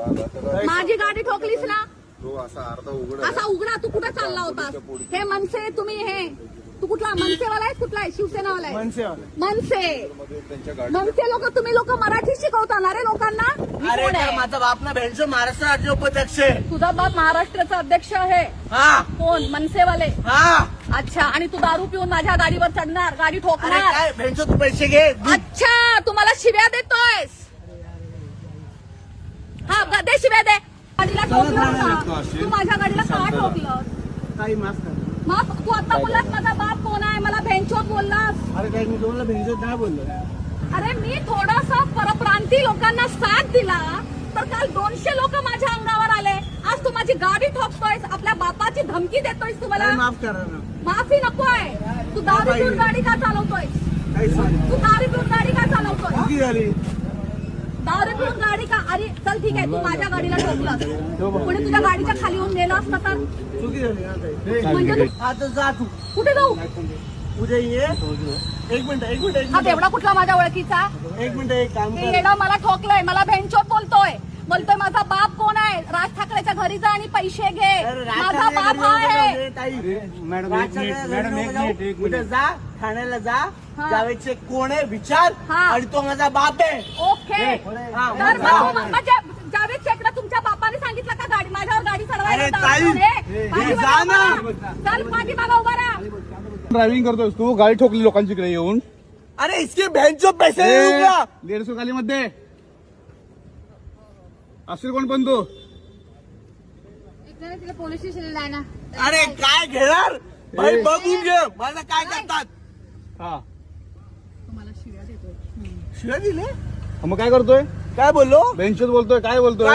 माझी गाडी ठोकलीस ना, तो असा उघडा. तू कुठे चालला होतास? हे मनसे तुम्ही, हे तू कुठला मनसेवाला आहे? कुठला आहे? शिवसेनावाला आहे? मनसे लोक, तुम्ही लोक मराठी शिकवता ना रे लोकांना? अरे माझा बाप ना भेंडचं महाराष्ट्र राज्य उपाध्यक्ष आहे. तुझा बाप महाराष्ट्राचा अध्यक्ष आहे? हा. कोण? मनसेवाले? हा. अच्छा. आणि तू दारू पिऊन माझ्या गाडीवर चढणार, गाडी अरे ठोकणार? काय भेंडचं तू पैसे घे. अच्छा, तू मला शिव्या देतोयस? हा, दे शिव्या दे. गाडीला ठोकलं ना तू, माझ्या गाडीला का ठोकलं? काही माफ कर. मग तू आता बोललास माझा बाप कोण आहे, मला भेंचोत बोललास. अरे काय मी तुम्हाला भेंडचं नाही बोललो. अरे मी थोडासा परप्रांती लोकांना साथ दिला तर काल 200 लोक माझ्या अंगावर आले. आज तू माझी गाडी ठोकतोयस, आपल्या बापाची धमकी देतोयस. तू मला माफ करा ना. माफी नकोय. तू दारू पिऊन गाडी का चालवतोय? तू दारू पिऊन गाडी का चालवतोय? चुकी झाली. दारू पिऊन गाडी का? अरे चल ठीक आहे, तू माझ्या गाडीला ठोकलास, कोणी तुझ्या गाडीच्या खाली येऊन गेलं असतं तर? चुकी झाली ना ताई. म्हणजे तू आता जा तू. कुठे जाऊ? उद्या ये. एक मिनिट. हा तेवढा कुठला माझ्या ओळखीचा? एक मिनिट. एक काम हे कर. येणं मला ठोकलंय, मला भेंचोत बोलतोय माझा बाप कोण आहे? राज ठाकरेच्या घरी जा आणि पैसे घे. माझा बाप हा आहे. मॅडम उद्या जा ठाण्याला जा. जावेदचे कोण आहे विचार. आणि तो माझा बाप आहे. ओके. तर म्हणजे जावेद शेखला तुमच्या बापाने सांगितलं का गाडी माझ्यावर गाडी अरे ताई, जा ना. चढवायला? चल पाठीमागा उभा राहा. ड्रायव्हिंग करतोय तू, गाडी ठोकली लोकांची इकडे येऊन. अरे इसके भेंचो पैसे देऊ का? 150 खाली मध्ये असेल कोण पण तू. तिला पोलीस स्टेशनला आहे ना. अरे काय घेणार भाई, बघून घे मला काय करतात. हा तुम्हाला शिव्या देतोय. शिवाय दिले. मग काय करतोय? काय बोललो? बेंचवर बोलतोय, काय बोलतोय?